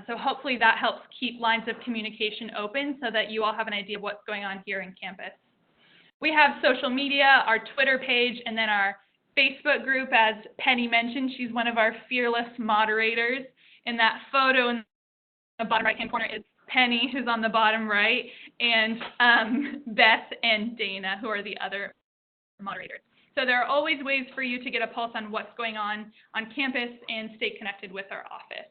So hopefully that helps keep lines of communication open so that you all have an idea of what's going on here in campus. We have social media, our Twitter page, and then our Facebook group. As Penny mentioned, she's one of our fearless moderators. In that photo in the bottom right-hand corner is Penny, who's on the bottom right, and Beth and Dana, who are the other moderators. So there are always ways for you to get a pulse on what's going on campus and stay connected with our office.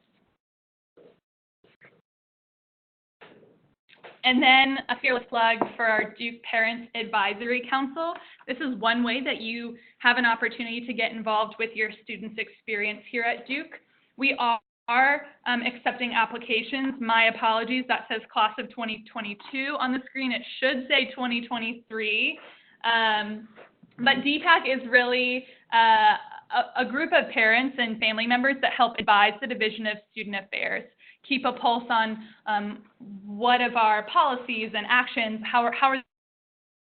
And then a fearless plug for our Duke Parents Advisory Council. This is one way that you have an opportunity to get involved with your students' experience here at Duke. We are accepting applications. My apologies, that says class of 2022 on the screen. It should say 2023. But DPAC is really a group of parents and family members that help advise the Division of Student Affairs, keep a pulse on what of our policies and actions, how are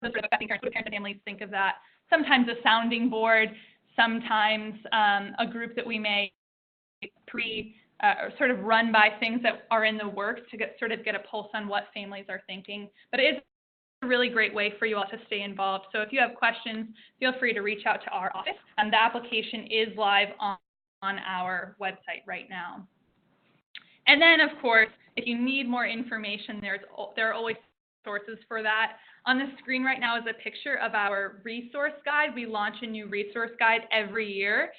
those affecting parents, what do parents and families think of that. Sometimes a sounding board, sometimes a group that we may sort of run by things that are in the works to get a pulse on what families are thinking. But it is a really great way for you all to stay involved. So if you have questions, feel free to reach out to our office. The application is live on our website right now. And then, of course, if you need more information, there are always sources for that. On the screen right now is a picture of our resource guide. We launch a new resource guide every year.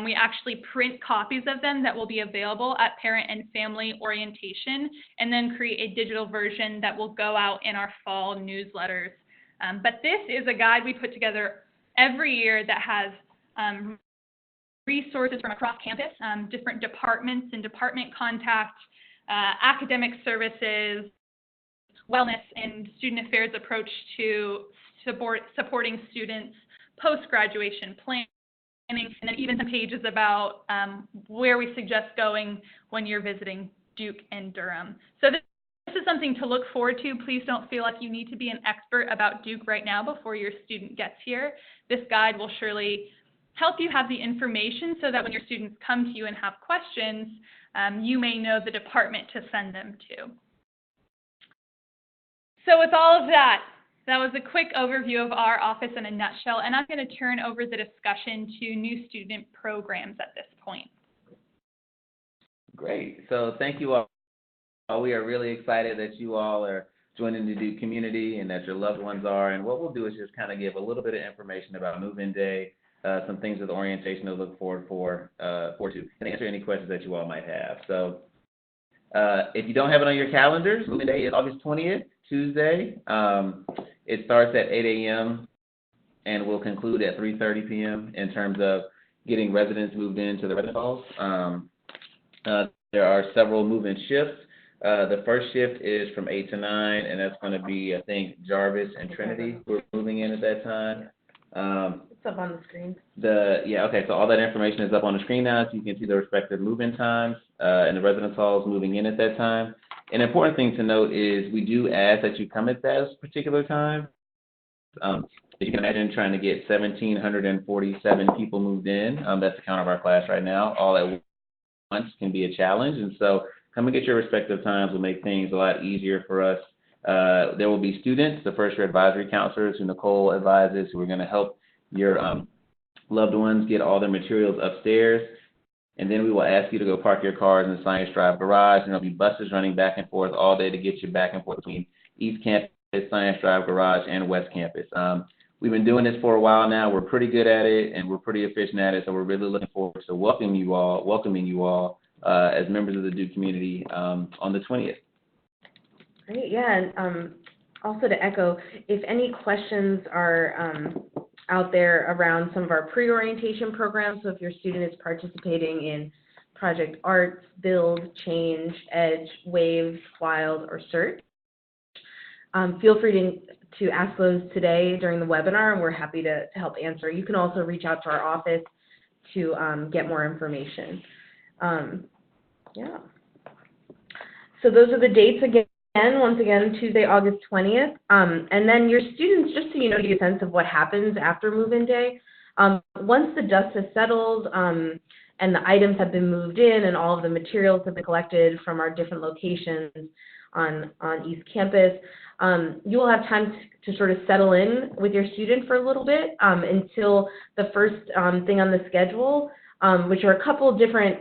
We actually print copies of them that will be available at parent and family orientation, and then create a digital version that will go out in our fall newsletters. But this is a guide we put together every year that has resources from across campus, different departments and department contact, academic services, wellness, and student affairs approach to supporting students post-graduation planning, and then even some pages about where we suggest going when you're visiting Duke and Durham. So this is something to look forward to. Please don't feel like you need to be an expert about Duke right now before your student gets here. This guide will surely help you have the information so that when your students come to you and have questions, you may know the department to send them to. So with all of that, that was a quick overview of our office in a nutshell, and I'm going to turn over the discussion to new student programs at this point. Great. So thank you all. We are really excited that you all are joining the Duke community and that your loved ones are. And what we'll do is just kind of give a little bit of information about move-in day, some things with orientation to look forward to, and answer any questions that you all might have. So if you don't have it on your calendars, move-in day is August 20th, Tuesday. It starts at 8 a.m. and will conclude at 3:30 p.m. in terms of getting residents moved into the residence halls. There are several move-in shifts. The first shift is from 8 to 9, and that's going to be, I think, Jarvis and Trinity who are moving in at that time. It's up on the screen. Okay, so all that information is up on the screen now, so you can see the respective move-in times and the residence halls moving in at that time. An important thing to note is we do ask that you come at that particular time. If you can imagine trying to get 1,747 people moved in, that's the count of our class right now, all at once can be a challenge. And so come and get your respective times will make things a lot easier for us. There will be students, the first year advisory counselors who Nicole advises, who are going to help your loved ones get all their materials upstairs. And then we will ask you to go park your cars in the Science Drive garage, and there'll be buses running back and forth all day to get you back and forth between East Campus, Science Drive garage, and West Campus. We've been doing this for a while now. We're pretty good at it, and we're pretty efficient at it, so we're really looking forward to welcoming you all as members of the Duke community on the 20th. Great, yeah, and also to echo, if any questions are out there around some of our pre-orientation programs, so if your student is participating in Project Arts, Build, Change, Edge, Wave, Wild, or Search, feel free to ask those today during the webinar, and we're happy to help answer. You can also reach out to our office to get more information. Yeah. So those are the dates again. Once again, Tuesday, August 20th. And then your students, just so you know, to get a sense of what happens after move-in day, once the dust has settled and and the items have been moved in and all of the materials have been collected from our different locations on East Campus, you will have time to sort of settle in with your student for a little bit until the first thing on the schedule, which are a couple of different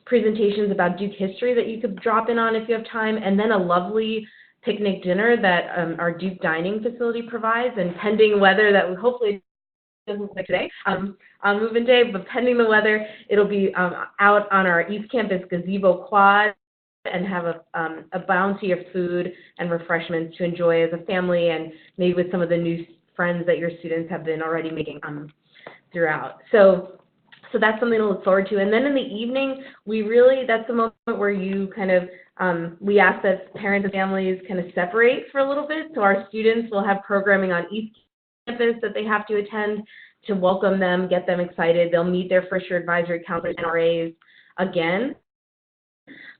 presentations about Duke history that you could drop in on if you have time, and then a lovely picnic dinner that our Duke dining facility provides, and pending weather that hopefully doesn't look like today on move-in day, but pending the weather, it'll be out on our East Campus gazebo quad and have a bounty of food and refreshments to enjoy as a family, and maybe with some of the new friends that your students have been already making throughout. So that's something to look forward to. And then in the evening, that's the moment where you kind of, we ask that parents and families kind of separate for a little bit. So our students will have programming on East Campus that they have to attend to welcome them, get them excited. They'll meet their first year advisory counselors and RAs again.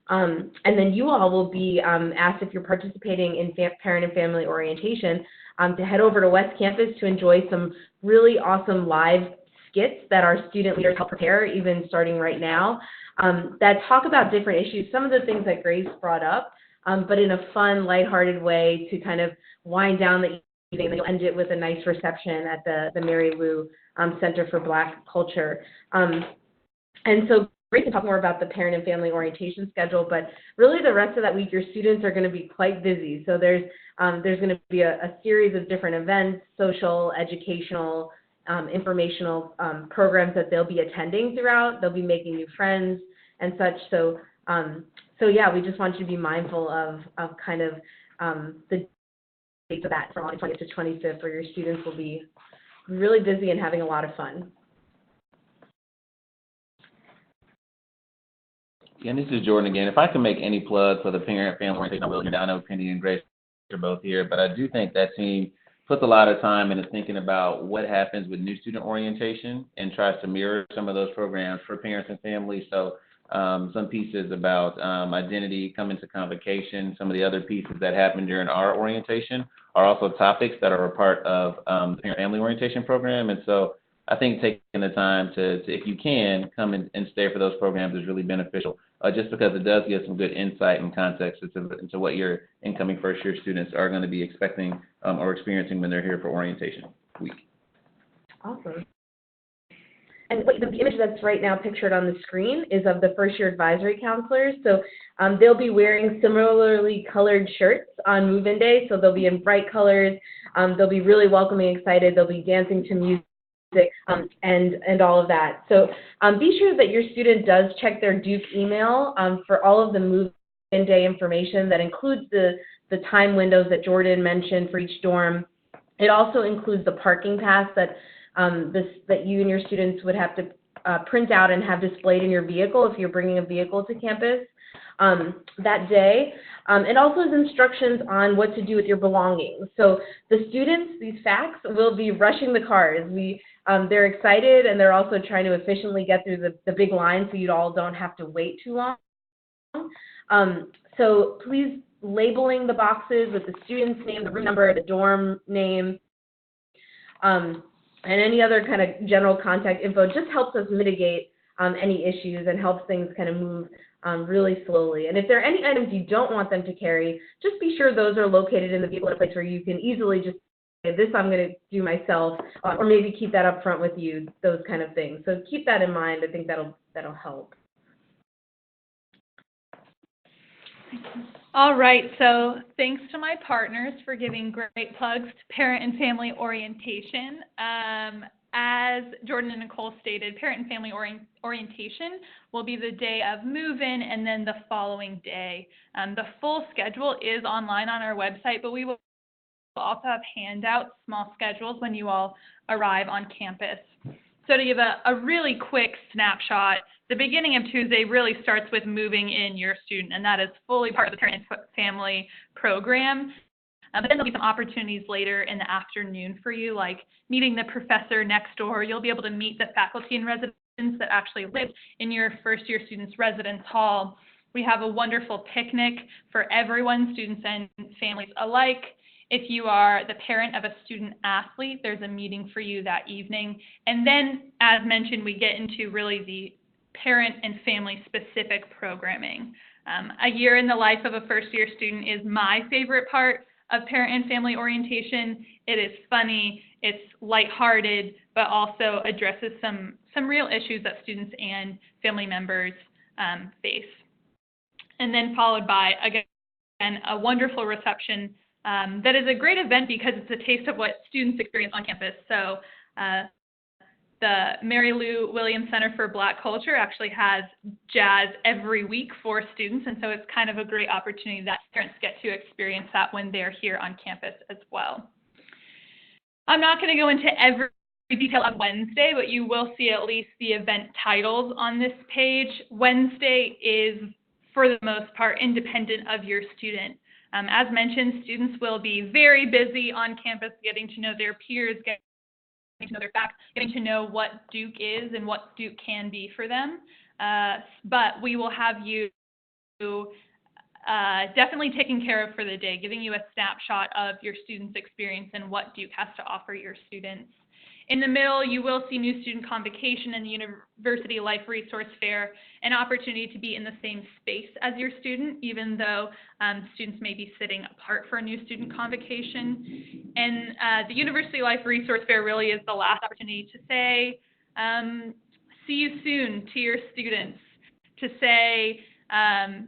And then you all will be asked, if you're participating in parent and family orientation, to head over to West Campus to enjoy some really awesome live skits that our student leaders help prepare, even starting right now, that talk about different issues, some of the things that Grace brought up, but in a fun, lighthearted way to kind of wind down the evening. And you'll end it with a nice reception at the Mary Lou Center for Black Culture. And so Grace can talk more about the parent and family orientation schedule, but really the rest of that week, your students are going to be quite busy. So there's going to be a series of different events, social, educational, informational programs that they'll be attending throughout. They'll be making new friends and such. So yeah, we just want you to be mindful of kind of the dates of that from August 20th to 25th, where your students will be really busy and having a lot of fun. Yeah, and this is Jordan again. If I can make any plug for the parent-family orientation, I will. I know Penny and Grace are both here, but I do think that team puts a lot of time into thinking about what happens with new student orientation and tries to mirror some of those programs for parents and families. So some pieces about identity, coming to convocation, some of the other pieces that happen during our orientation are also topics that are a part of the parent-family orientation program. And so I think taking the time to if you can, come and stay for those programs is really beneficial, just because it does give some good insight and context into what your incoming first-year students are going to be expecting or experiencing when they're here for orientation week. Awesome. And the image that's right now pictured on the screen is of the first-year advisory counselors. So they'll be wearing similarly colored shirts on move-in day, so they'll be in bright colors. They'll be really welcoming, excited. They'll be dancing to music. And all of that. So be sure that your student does check their Duke email for all of the move-in day information. That includes the time windows that Jordan mentioned for each dorm. It also includes the parking pass that that you and your students would have to print out and have displayed in your vehicle if you're bringing a vehicle to campus that day. It also has instructions on what to do with your belongings. So the students, these FACs, will be rushing the cars. They're excited, and they're also trying to efficiently get through the big line so you all don't have to wait too long. So please, labeling the boxes with the student's name, the room number, the dorm name, and any other kind of general contact info just helps us mitigate any issues and helps things kind of move really slowly. And if there are any items you don't want them to carry, just be sure those are located in the vehicle in a place where you can easily just say, this I'm going to do myself, or maybe keep that up front with you, those kind of things. So keep that in mind. I think that'll help. All right, so thanks to my partners for giving great plugs to parent and family orientation. As Jordan and Nicole stated, parent and family orientation will be the day of move-in and then the following day. The full schedule is online on our website, but we will also have handouts, small schedules when you all arrive on campus. So to give a really quick snapshot, the beginning of Tuesday really starts with moving in your student, and that is fully part of the parent and family program. But then there'll be some opportunities later in the afternoon for you, like meeting the professor next door. You'll be able to meet the faculty and residents that actually live in your first-year students' residence hall. We have a wonderful picnic for everyone, students and families alike. If you are the parent of a student athlete, there's a meeting for you that evening. And then, as mentioned, we get into really parent and family specific programming. A year in the life of a first-year student is my favorite part of parent and family orientation. It is funny, it's lighthearted, but also addresses some real issues that students and family members face. And then followed by, again, a wonderful reception that is a great event because it's a taste of what students experience on campus. So the Mary Lou Williams Center for Black Culture actually has jazz every week for students, and so it's kind of a great opportunity that parents get to experience that when they're here on campus as well. I'm not going to go into every detail on Wednesday, but you will see at least the event titles on this page. Wednesday is, for the most part, independent of your student. As mentioned, students will be very busy on campus getting to know their peers, getting to know their facts, getting to know what Duke is and what Duke can be for them. But we will have you definitely taken care of for the day, giving you a snapshot of your students' experience and what Duke has to offer your students. In the middle, you will see New Student Convocation and the University Life Resource Fair, an opportunity to be in the same space as your student, even though students may be sitting apart for a New Student Convocation. And the University Life Resource Fair really is the last opportunity to say, see you soon to your students, to say,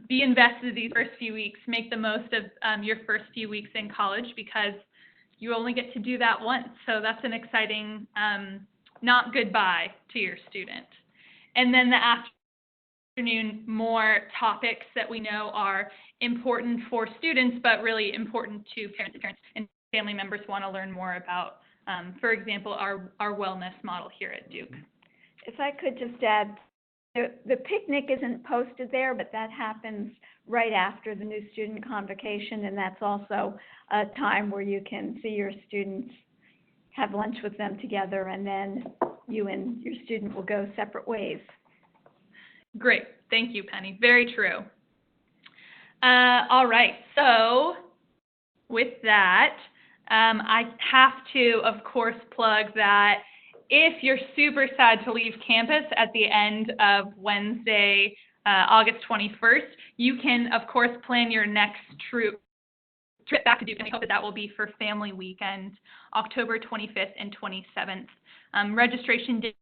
be invested these first few weeks, make the most of your first few weeks in college, because you only get to do that once. So that's an exciting, not goodbye to your student. And then the afternoon, more topics that we know are important for students, but really important to parents and family members want to learn more about. For example, our wellness model here at Duke. If I could just add, the picnic isn't posted there, but that happens right after the New Student Convocation, and that's also a time where you can see your students, have lunch with them together, and then you and your student will go separate ways. Great. Thank you, Penny. Very true. All right. So with that, I have to, of course, plug that if you're super sad to leave campus at the end of Wednesday, August 21st, you can, of course, plan your next trip back to Duke, and I hope that will be for Family Weekend, October 25th and 27th. Registration did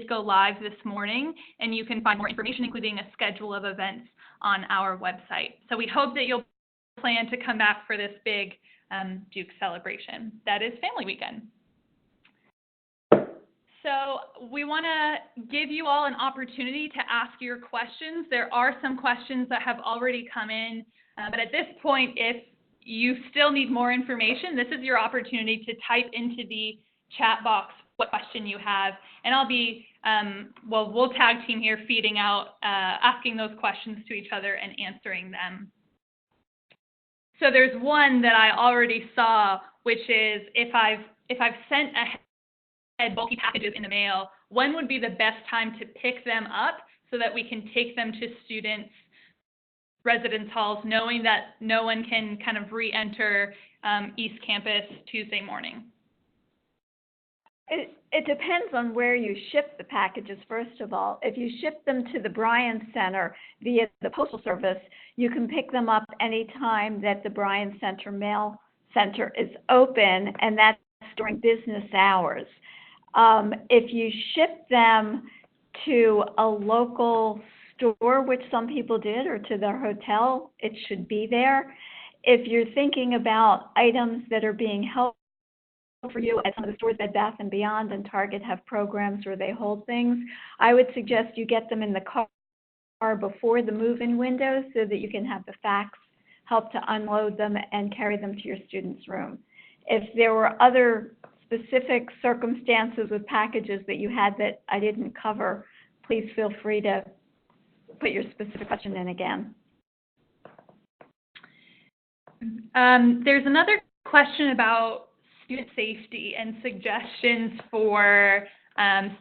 go live this morning, and you can find more information, including a schedule of events, on our website. So we hope that you'll plan to come back for this big Duke celebration. That is Family Weekend. So we want to give you all an opportunity to ask your questions. There are some questions that have already come in, but at this point, if you still need more information, this is your opportunity to type into the chat box what question you have, and I'll be, we'll tag team here feeding out, asking those questions to each other and answering them. So there's one that I already saw, which is if I've sent bulky packages in the mail, when would be the best time to pick them up so that we can take them to students' residence halls, knowing that no one can kind of re-enter East Campus Tuesday morning? It depends on where you ship the packages, first of all. If you ship them to the Bryan Center via the Postal Service, you can pick them up anytime that the Bryan Center Mail Center is open, and that's during business hours. If you ship them to a local store, which some people did, or to their hotel, it should be there. If you're thinking about items that are being held for you at some of the stores, Bed Bath & Beyond and Target have programs where they hold things, I would suggest you get them in the car before the move-in window so that you can have the fax help to unload them and carry them to your student's room. If there were other specific circumstances with packages that you had that I didn't cover, please feel free to put your specific question in again. There's another question about student safety and suggestions for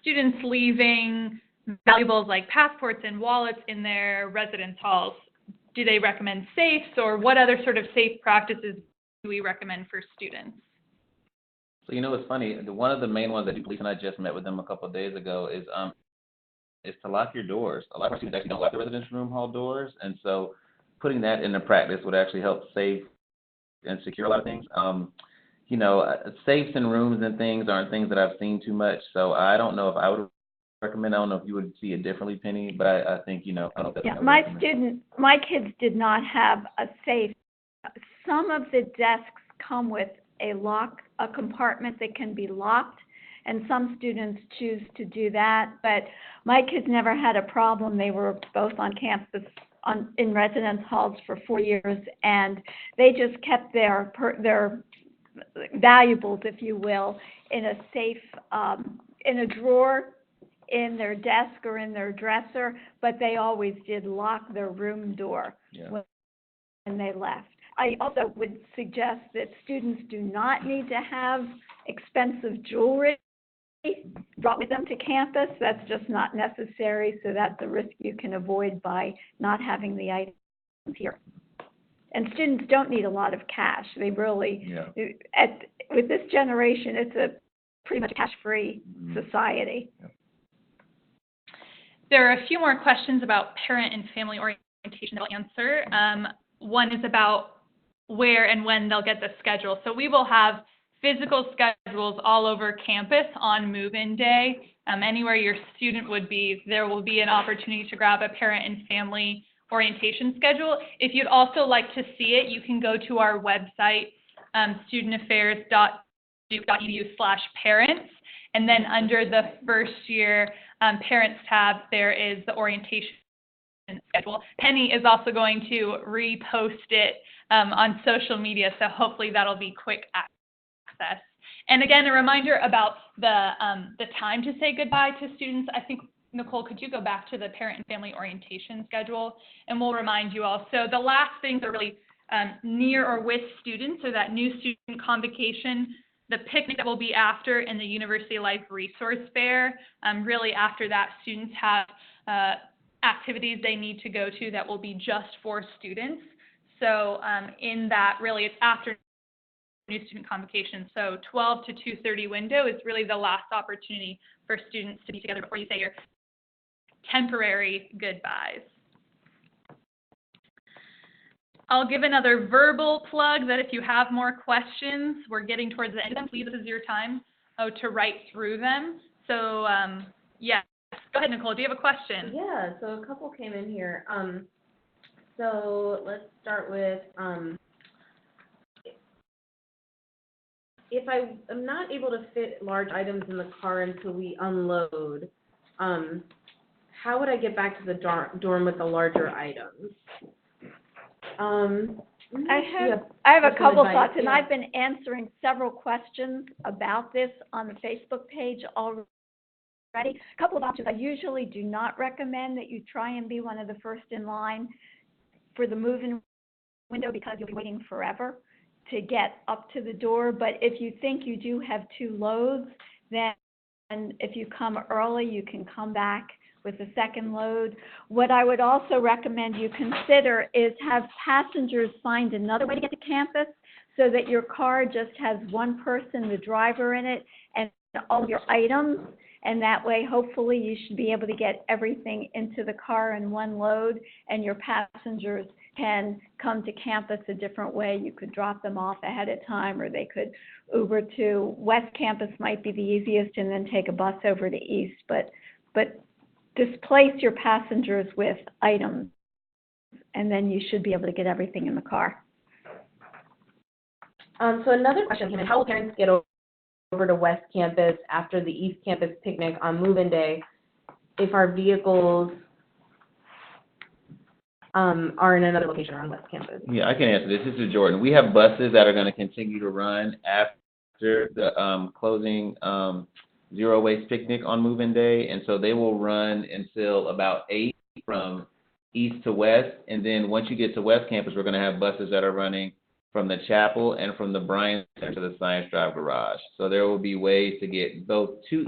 students leaving valuables like passports and wallets in their residence halls. Do they recommend safes, or what other sort of safe practices do we recommend for students? So, you know, it's funny. One of the main ones that police and I just met with them a couple of days ago is is to lock your doors. A lot of our students actually don't lock the residential room hall doors, and so putting that into practice would actually help save and secure a lot of things. You know, safes in rooms and things aren't things that I've seen too much, so I don't know if I would recommend. I don't know if you would see it differently, Penny, but I think, you know, I don't know if that's Yeah, something I would recommend. my kids did not have a safe. Some of the desks come with a compartment that can be locked, and some students choose to do that, but my kids never had a problem. They were both on campus in residence halls for 4 years, and they just kept their valuables, if you will, in a safe, in a drawer in their desk or in their dresser, but they always did lock their room door when they left. I also would suggest that students do not need to have expensive jewelry brought with them to campus. That's just not necessary, so that's a risk you can avoid by not having the items here. And students don't need a lot of cash. They really, with this generation, it's a pretty much cash-free society. There are a few more questions about parent and family orientation that I'll answer. One is about where and when they'll get the schedule. So we will have physical schedules all over campus on move-in day. Anywhere your student would be, there will be an opportunity to grab a parent and family orientation schedule. If you'd also like to see it, you can go to our website, studentaffairs.duke.edu/parents, and then under the first year parents tab, there is the orientation schedule. Penny is also going to repost it on social media, so hopefully that'll be quick access. And again, a reminder about the time to say goodbye to students. I think, Nicole, could you go back to the parent and family orientation schedule, and we'll remind you all. So the last things are really near or with students, so that new student convocation, the picnic that will be after, and the University Life Resource Fair. Really after that, students have activities they need to go to that will be just for students. So in that, really, it's after new student convocation. So 12 to 2:30 window is really the last opportunity for students to be together before you say your temporary goodbyes. I'll give another verbal plug that if you have more questions, we're getting towards the end of them, please, this is your time to write through them. So yeah, go ahead, Nicole, do you have a question? Yeah, so a couple came in here. So let's start with, if I am not able to fit large items in the car until we unload, how would I get back to the dorm with the larger items? I have a couple thoughts, and I've been answering several questions about this on the Facebook page already. A couple of options. I usually do not recommend that you try and be one of the first in line for the move-in window because you'll be waiting forever to get up to the door. But if you think you do have 2 loads, then if you come early, you can come back with a second load. What I would also recommend you consider is have passengers find another way to get to campus so that your car just has one person, the driver, in it, and all your items. And that way, hopefully, you should be able to get everything into the car in one load, and your passengers can come to campus a different way. You could drop them off ahead of time, or they could Uber to West Campus might be the easiest, and then take a bus over to East. But displace your passengers with items, and then you should be able to get everything in the car. So another question came in: how will parents get over to West Campus after the East Campus picnic on move-in day if our vehicles are in another location on West Campus? Yeah, I can answer this. This is Jordan. We have buses that are going to continue to run after the closing Zero Waste Picnic on move-in day, and so they will run until about 8 from east to west, and then once you get to West Campus, we're going to have buses that are running from the chapel and from the Bryant Center to the Science Drive Garage. So there will be ways to get both to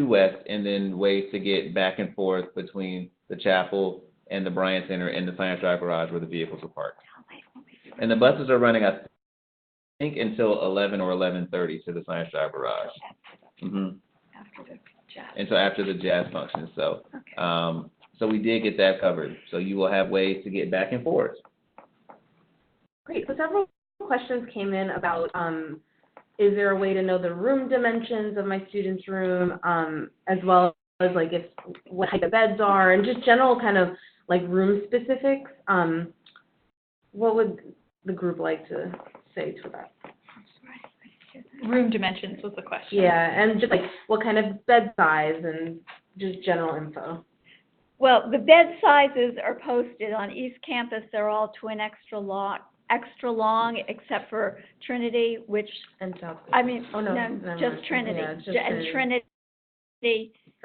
west, and then ways to get back and forth between the chapel and the Bryant Center and the Science Drive Garage where the vehicles are parked. And the buses are running, I think, until 11 or 11:30 to the Science Drive Garage. After the until after the jazz function. So, Okay. so we did get that covered. So you will have ways to get back and forth. Great. So several questions came in about, is there a way to know the room dimensions of my student's room, as well as like what height the beds are, and just general kind of like room specifics. What would the group like to say to that? Room dimensions was the question. Yeah, and just like what kind of bed size and just general info. Well, the bed sizes are posted on East Campus. They're all twin extra long, except for Trinity, which, And South. I mean, Oh, no, no, never just mind. Trinity. Yeah, just And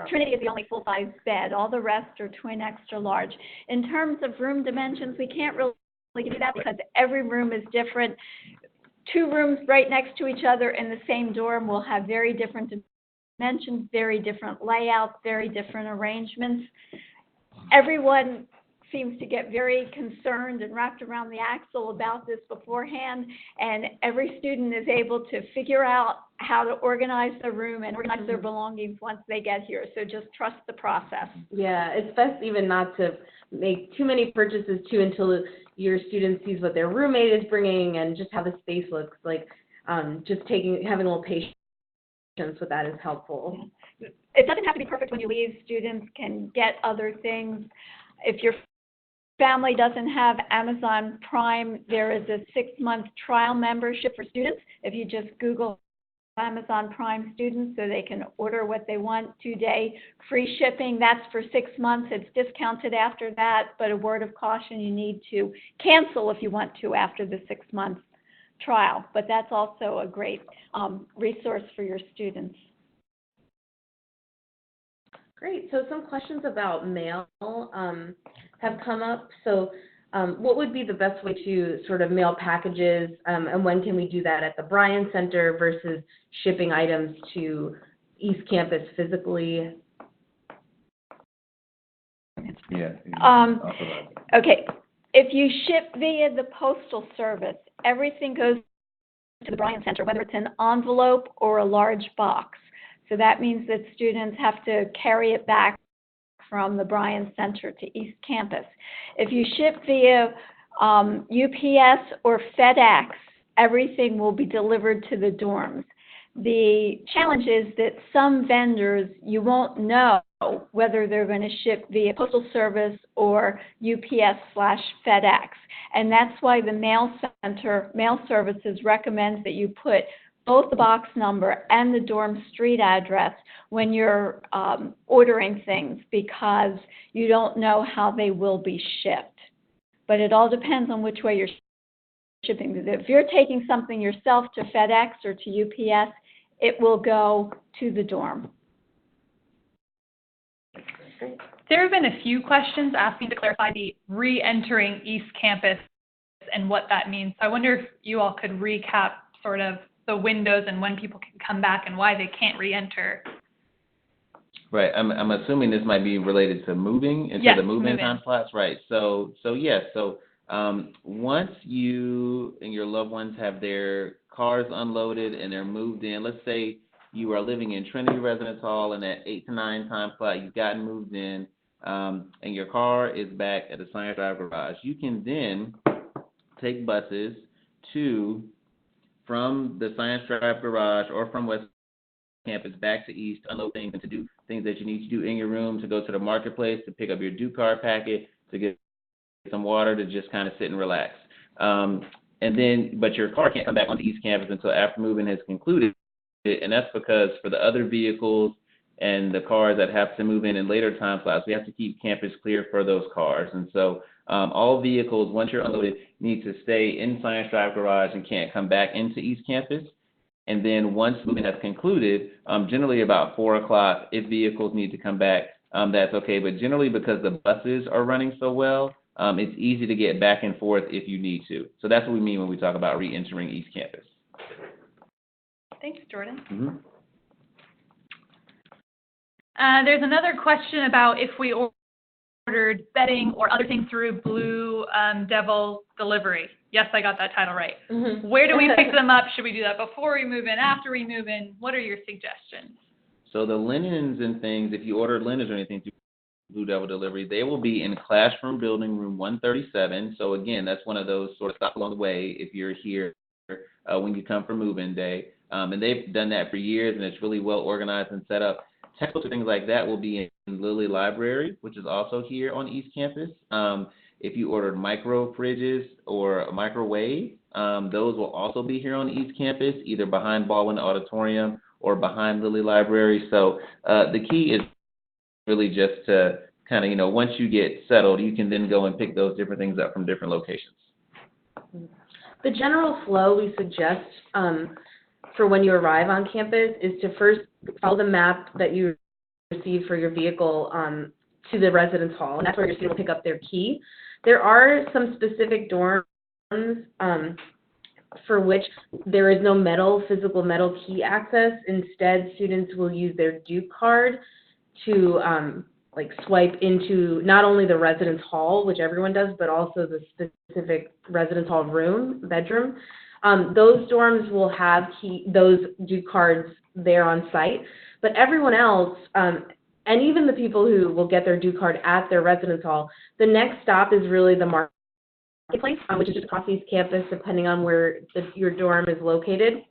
Trinity is the only full-size bed. All the rest are twin extra large. In terms of room dimensions, we can't really do that because every room is different. 2 rooms right next to each other in the same dorm will have very different dimensions, very different layouts, very different arrangements. Everyone seems to get very concerned and wrapped around the axle about this beforehand, and every student is able to figure out how to organize their room and organize their belongings once they get here. So just trust the process. Yeah, it's best even not to make too many purchases too until your student sees what their roommate is bringing and just how the space looks like. Just having a little patience with that is helpful. It doesn't have to be perfect when you leave. Students can get other things. If your family doesn't have Amazon Prime, there is a 6-month trial membership for students. If you just Google Amazon Prime students, so they can order what they want, 2-day free shipping. That's for 6 months. It's discounted after that, but a word of caution, you need to cancel if you want to after the 6-month trial. But that's also a great resource for your students. Great. So some questions about mail have come up. So what would be the best way to sort of mail packages, and when can we do that at the Bryan Center versus shipping items to East Campus physically? Yeah. Okay. If you ship via the Postal Service, everything goes to the Bryan Center, whether it's an envelope or a large box. So that means that students have to carry it back from the Bryan Center to East Campus. If you ship via UPS or FedEx, everything will be delivered to the dorms. The challenge is that some vendors, you won't know whether they're going to ship via Postal Service or UPS/FedEx. And that's why the Mail Services recommends that you put both the box number and the dorm street address when you're ordering things, because you don't know how they will be shipped. But it all depends on which way you're shipping. If you're taking something yourself to FedEx or to UPS, it will go to the dorm. There have been a few questions asking to clarify the re-entering East Campus and what that means. I wonder if you all could recap sort of the windows and when people can come back and why they can't re-enter. Right. I'm assuming this might be related to moving into the move-in time slots. Right. So yes. So once you and your loved ones have their cars unloaded and they're moved in, let's say you are living in Trinity Residence Hall and at 8 to 9 time slot you've gotten moved in, and your car is back at the Science Drive garage, you can then take buses from the Science Drive garage or from West Campus back to East, unload things and to do things that you need to do in your room, to go to the marketplace, to pick up your due card packet, to get some water, to just kind of sit and relax. But your car can't come back onto East Campus until after moving has concluded, and that's because for the other vehicles and the cars that have to move in later time slots, we have to keep campus clear for those cars. And so all vehicles, once you're unloaded, need to stay in Science Drive garage and can't come back into East Campus. And then once moving has concluded, generally about 4 o'clock, if vehicles need to come back, that's okay. But generally, because the buses are running so well, it's easy to get back and forth if you need to. So that's what we mean when we talk about re-entering East Campus. Thanks, Jordan. Mm-hmm. There's another question about if we ordered bedding or other things through Blue Devil Delivery. Yes, I got that title right. Mm-hmm. Where do we pick them up? Should we do that before we move in, after we move in? What are your suggestions? So the linens and things, if you order linens or anything through Blue Devil Delivery, they will be in classroom building room 137. So again, that's one of those sort of stops along the way if you're here when you come for move-in day. And they've done that for years, and it's really well organized and set up. Textbooks and things like that will be in Lilly Library, which is also here on East Campus. If you ordered micro fridges or a microwave, those will also be here on East Campus, either behind Baldwin Auditorium or behind Lilly Library. So the key is really just to kind of, once you get settled, you can then go and pick those different things up from different locations. The general flow we suggest for when you arrive on campus is to first follow the map that you receive for your vehicle to the residence hall, and that's where your student will pick up their key. There are some specific dorms for which there is no physical metal key access. Instead, students will use their Duke card to swipe into not only the residence hall, which everyone does, but also the specific residence hall bedroom. Those dorms will have those Duke cards there on site, but everyone else, and even the people who will get their Duke card at their residence hall, the next stop is really the marketplace, which is just across East Campus, depending on where your dorm is located.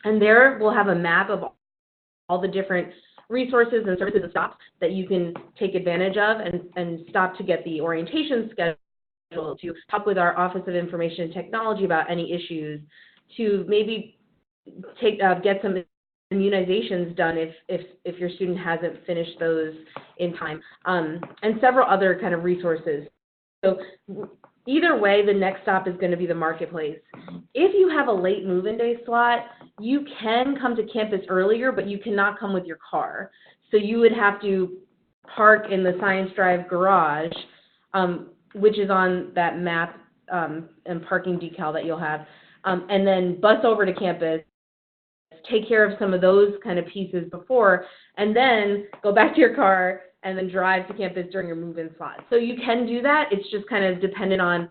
And there we'll have a map of all the different resources and services and stops that you can take advantage of and stop to get the orientation schedule, to talk with our Office of Information and Technology about any issues, to maybe get some immunizations done if your student hasn't finished those in time, and several other kind of resources. So either way, the next stop is going to be the marketplace. If you have a late move-in day slot, you can come to campus earlier, but you cannot come with your car. So you would have to park in the Science Drive garage, which is on that map and parking decal that you'll have, and then bus over to campus, take care of some of those kind of pieces before, and then go back to your car and then drive to campus during your move-in slot. So you can do that. It's just kind of dependent on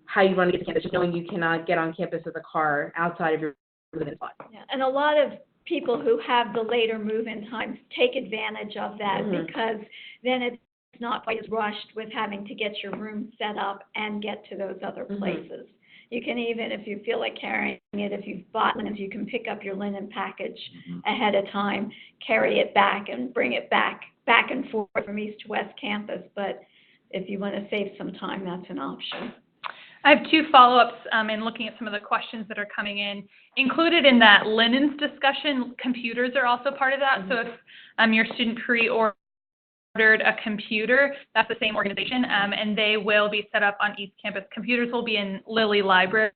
how you want to get to campus, just knowing you cannot get on campus with a car outside of your move-in slot. Yeah, and a lot of people who have the later move-in times take advantage of that because then it's not quite as rushed with having to get your room set up and get to those other places. You can even, if you feel like carrying it, if you've bought linens, you can pick up your linen package ahead of time, carry it back and bring it back and forth from East to West Campus. But if you want to save some time, that's an option. I have two follow-ups in looking at some of the questions that are coming in. Included in that linens discussion, computers are also part of that. So if your student pre-ordered a computer, that's the same organization, and they will be set up on East Campus. Computers will be in Lilly Library.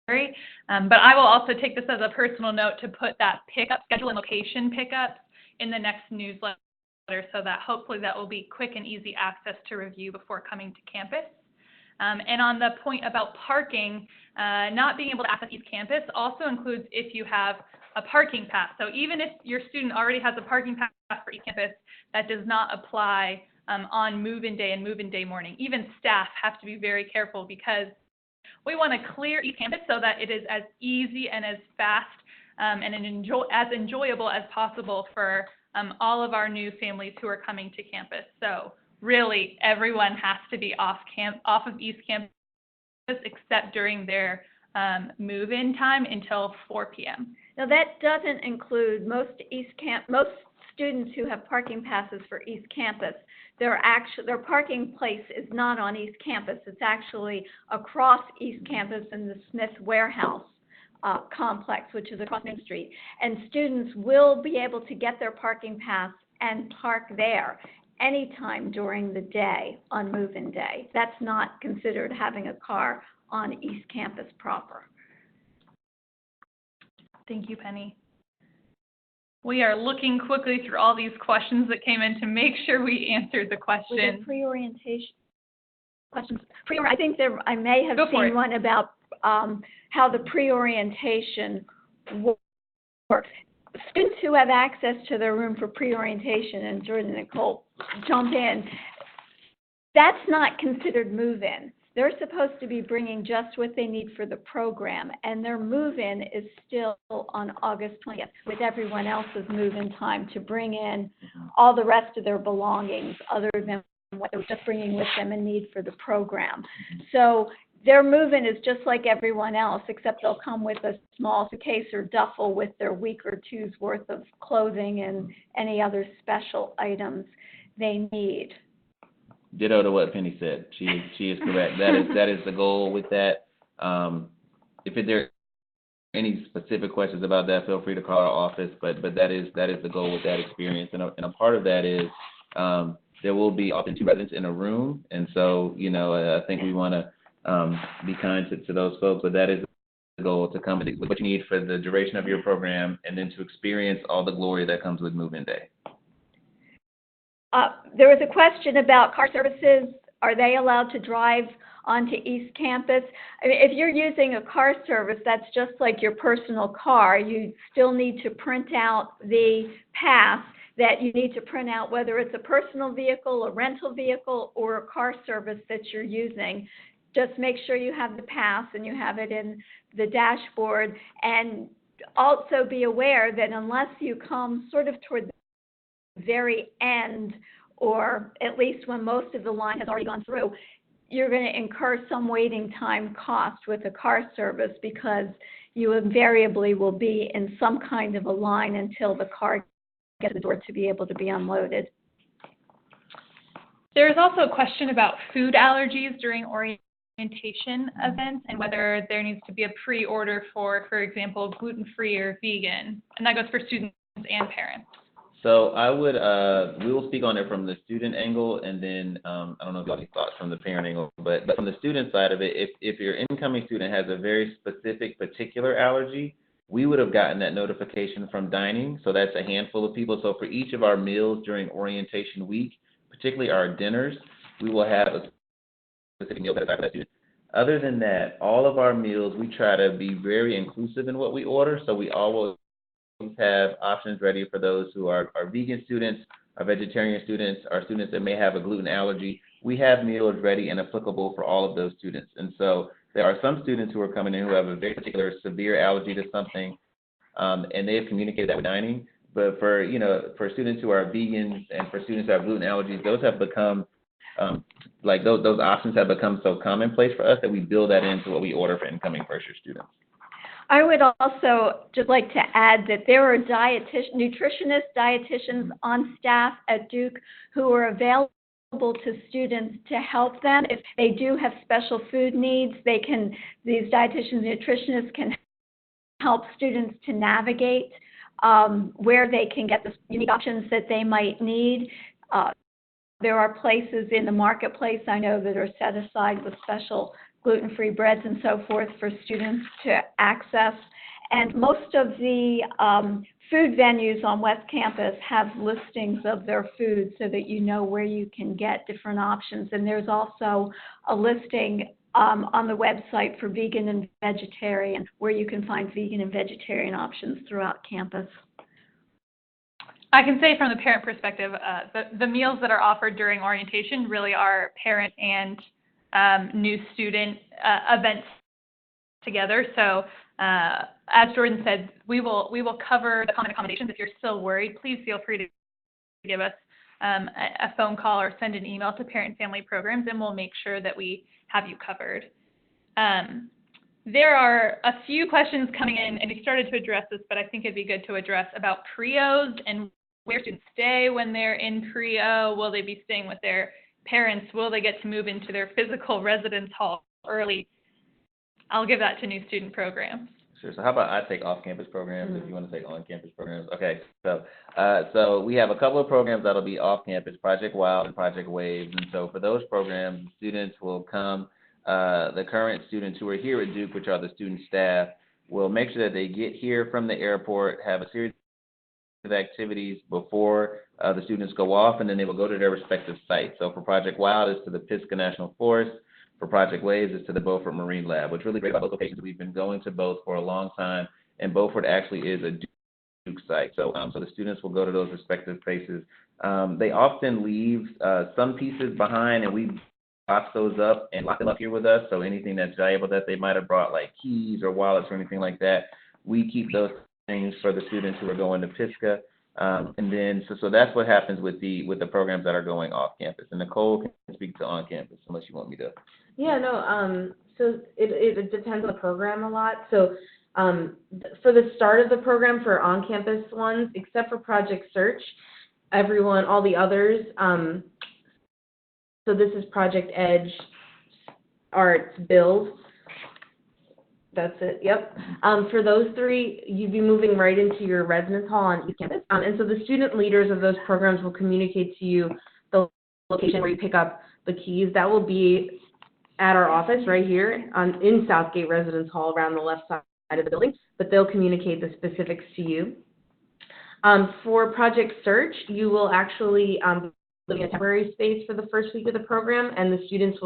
But I will also take this as a personal note to put that pickup schedule and location pickups in the next newsletter, so that hopefully that will be quick and easy access to review before coming to campus. And on the point about parking, not being able to access East Campus also includes if you have a parking pass. So even if your student already has a parking pass for East Campus, that does not apply on move-in day and move-in day morning. Even staff have to be very careful because we want to clear East Campus so that it is as easy and as fast and as enjoyable as possible for all of our new families who are coming to campus. So really, everyone has to be off of East Campus except during their move-in time until 4 p.m. Now that doesn't include most students who have parking passes for East Campus. Their parking place is not on East Campus. It's actually across East Campus in the Smith Warehouse complex, which is across Main Street. And students will be able to get their parking pass and park there anytime during the day on move-in day. That's not considered having a car on East Campus proper. Thank you, Penny. We are looking quickly through all these questions that came in to make sure we answered the question. Were there pre-orientation questions? I think I may have Go for seen it. one about how the pre-orientation works. Students who have access to their room for pre-orientation, and Jordan and Nicole jump in, that's not considered move-in. they're supposed to be bringing just what they need for the program, and their move-in is still on August 20th, with everyone else's move-in time to bring in all the rest of their belongings other than what they're just bringing with them and need for the program. So their move-in is just like everyone else, except they'll come with a small suitcase or duffel with their week or two's worth of clothing and any other special items they need. Ditto to what Penny said. She is correct. That is the goal with that. If there are any specific questions about that, feel free to call our office. But that is the goal with that experience. And a part of that is there will be often 2 residents in a room, and so I think we want to be kind to those folks. But that is the goal, to come with what you need for the duration of your program, and then to experience all the glory that comes with move-in day. There was a question about car services. Are they allowed to drive onto East Campus? I mean, if you're using a car service, that's just like your personal car. You still need to print out the pass that you need to print out, whether it's a personal vehicle, a rental vehicle, or a car service that you're using. Just make sure you have the pass and you have it in the dashboard. And also be aware that unless you come sort of toward the very end, or at least when most of the line has already gone through, you're going to incur some waiting time cost with a car service, because you invariably will be in some kind of a line until the car gets to the door to be able to be unloaded. There's also a question about food allergies during orientation events, and whether there needs to be a pre-order for example, gluten-free or vegan, and that goes for students and parents. So I would, we will speak on it from the student angle, and then I don't know if you have any thoughts from the parent angle, but from the student side of it, if your incoming student has a very specific particular allergy, we would have gotten that notification from dining. So that's a handful of people. So for each of our meals during orientation week, particularly our dinners, we will have a specific meal that is for that student. Other than that, all of our meals, we try to be very inclusive in what we order. So we always have options ready for those who are vegan students, our vegetarian students, our students that may have a gluten allergy. We have meals ready and applicable for all of those students. And so there are some students who are coming in who have a very particular severe allergy to something, and they have communicated that with dining. But for students who are vegans and for students who have gluten allergies, those have become those options have become so commonplace for us that we build that into what we order for incoming first-year students. I would also just like to add that there are nutritionists, dietitians on staff at Duke who are available to students to help them. If they do have special food needs, these dietitians and nutritionists can help students to navigate where they can get the unique options that they might need. There are places in the marketplace, I know, that are set aside with special gluten-free breads and so forth for students to access. And most of the food venues on West Campus have listings of their food so that you know where you can get different options. And there's also a listing on the website for vegan and vegetarian, where you can find vegan and vegetarian options throughout campus. I can say from the parent perspective, the meals that are offered during orientation really are parent and new student events together. So as Jordan said, we will cover the common accommodations. If you're still worried, please feel free to give us a phone call or send an email to Parent and Family Programs, and we'll make sure that we have you covered. There are a few questions coming in, and we started to address this, but I think it'd be good to address about PREOs and where students stay when they're in PREO. Will they be staying with their parents? Will they get to move into their physical residence hall early? I'll give that to new student programs. Sure. So how about I take off-campus programs if you want to take on-campus programs? Okay. So we have a couple of programs that'll be off-campus, Project Wild and Project Waves. And so for those programs, students will come. The current students who are here at Duke, which are the student staff, will make sure that they get here from the airport, have a series of activities before the students go off, and then they will go to their respective sites. So for Project Wild, it's to the Pisgah National Forest. For Project Waves, it's to the Beaufort Marine Lab. What's really great about those locations is we've been going to both for a long time, and Beaufort actually is a Duke site. So the students will go to those respective places. They often leave some pieces behind, and we box those up and lock them up here with us. So anything that's valuable that they might have brought, like keys or wallets or anything like that, we keep those things for the students who are going to Pisgah. And then, so that's what happens with the programs that are going off campus. And Nicole can speak to on campus unless you want me to. Yeah, no, so it depends on the program a lot. So for the start of the program for on-campus ones, except for Project Search, all the others, so this is Project Edge, Arts, Build. That's it, yep. For those three, you'd be moving right into your residence hall on East Campus. And so the student leaders of those programs will communicate to you the location where you pick up the keys. That will be at our office right here in Southgate Residence Hall around the left side of the building, but they'll communicate the specifics to you. For Project Search, you will actually live in a temporary space for the first week of the program, and the students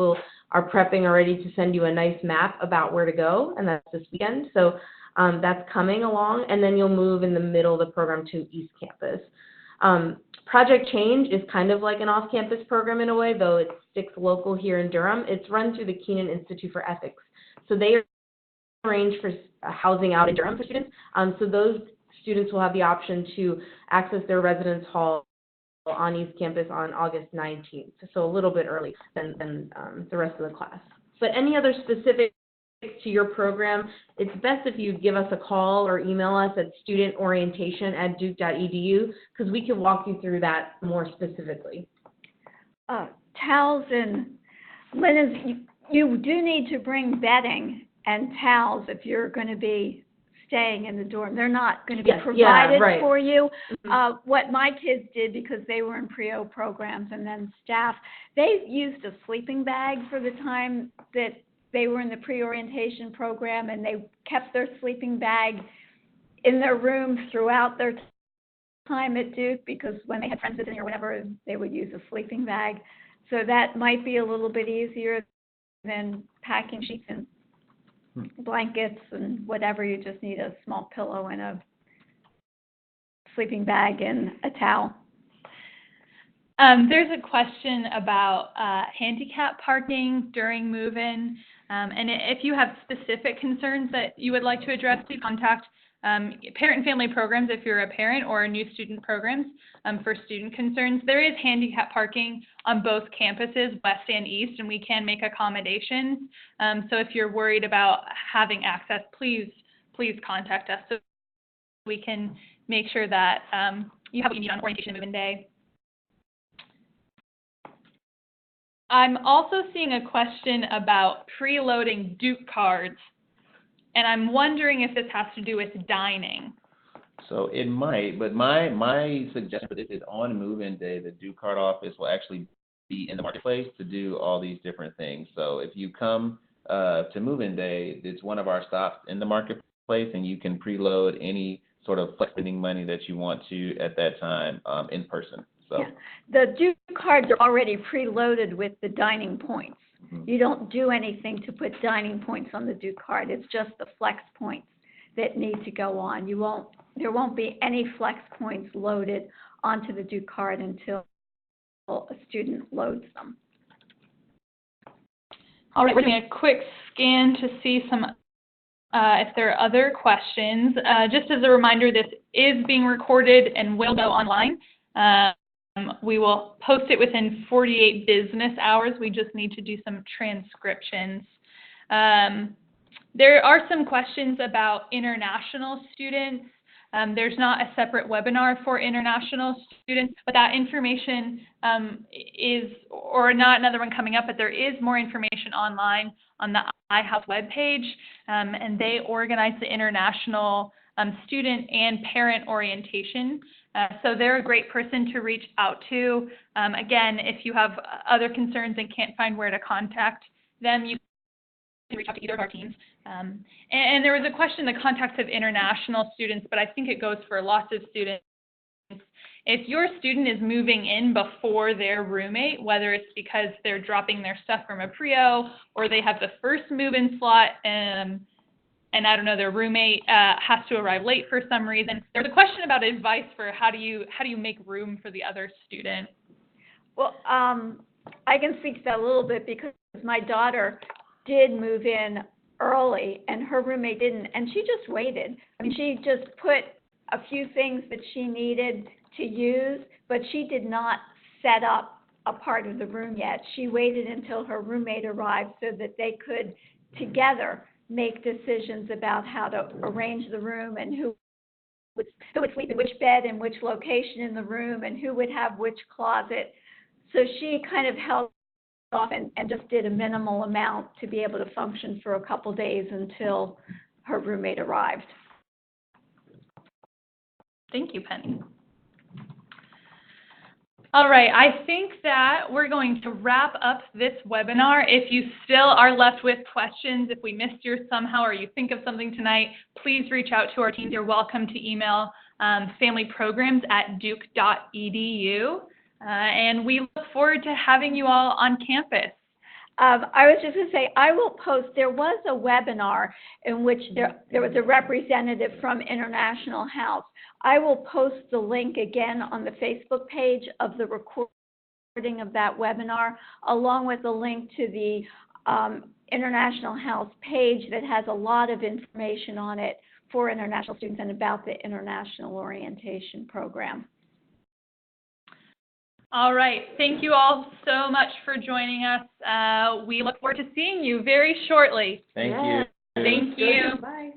are prepping already to send you a nice map about where to go, and that's this weekend. So that's coming along, and then you'll move in the middle of the program to East Campus. Project Change is kind of like an off-campus program in a way, though it sticks local here in Durham. It's run through the Keenan Institute for Ethics. So they arrange for housing out in Durham for students. So those students will have the option to access their residence hall on East Campus on August 19th, so a little bit early than the rest of the class. But any other specifics to your program, it's best if you give us a call or email us at studentorientation@duke.edu, because we can walk you through that more specifically. Towels and linens, you do need to bring bedding and towels if you're going to be staying in the dorm. They're not going to be provided for you. What my kids did, because they were in pre-O programs and then staff, they used a sleeping bag for the time that they were in the pre-orientation program, and they kept their sleeping bag in their room throughout their time at Duke, because when they had friends visiting or whatever, they would use a sleeping bag. So that might be a little bit easier than packing sheets and blankets and whatever. You just need a small pillow and a sleeping bag and a towel. There's a question about handicap parking during move-in, and if you have specific concerns that you would like to address, please contact Parent and Family Programs if you're a parent, or New Student Programs for student concerns. There is handicap parking on both campuses, West and East, and we can make accommodations. So if you're worried about having access, please contact us so we can make sure that you have what you need on orientation and move-in day. I'm also seeing a question about preloading Duke cards, and I'm wondering if this has to do with dining. So it might, but my suggestion for this is on move-in day, the Duke Card office will actually be in the marketplace to do all these different things. So if you come to move-in day, it's one of our stops in the marketplace, and you can preload any sort of flex spending money that you want to at that time in person. So yeah. The Duke cards are already preloaded with the dining points. Mm-hmm. You don't do anything to put dining points on the Duke card. It's just the flex points that need to go on. There won't be any flex points loaded onto the Duke card until a student loads them. All right, we're doing a quick scan to see if there are other questions. Just as a reminder, this is being recorded and will go online. We will post it within 48 business hours. We just need to do some transcriptions. There are some questions about international students. There's not a separate webinar for international students, but that information or not another one coming up, but there is more information online on the iHouse webpage, and they organize the international student and parent orientation. So they're a great person to reach out to. Again, if you have other concerns and can't find where to contact them, you can reach out to either of our teams. And there was a question, the contacts of international students, but I think it goes for lots of students. If your student is moving in before their roommate, whether it's because they're dropping their stuff from a pre-O or they have the first move-in slot and I don't know, their roommate has to arrive late for some reason. There's a question about advice for how do you make room for the other student. Well, I can speak to that a little bit because my daughter did move in early and her roommate didn't, and she just waited. I mean, she just put a few things that she needed to use, but she did not set up a part of the room yet. She waited until her roommate arrived so that they could together make decisions about how to arrange the room and who would sleep in which bed and which location in the room and who would have which closet. So she kind of held off and just did a minimal amount to be able to function for a couple days until her roommate arrived. Thank you, Penny. All right, I think that we're going to wrap up this webinar. If you still are left with questions, if we missed yours somehow or you think of something tonight, please reach out to our team. You're welcome to email familyprograms@duke.edu. And we look forward to having you all on campus. I was just going to say, I will post, there was a webinar in which there was a representative from International House. I will post the link again on the Facebook page of the recording of that webinar, along with a link to the International House page that has a lot of information on it for international students and about the International Orientation Program. All right. Thank you all so much for joining us. We look forward to seeing you very shortly. Thank Yeah. you. Thank you. Bye.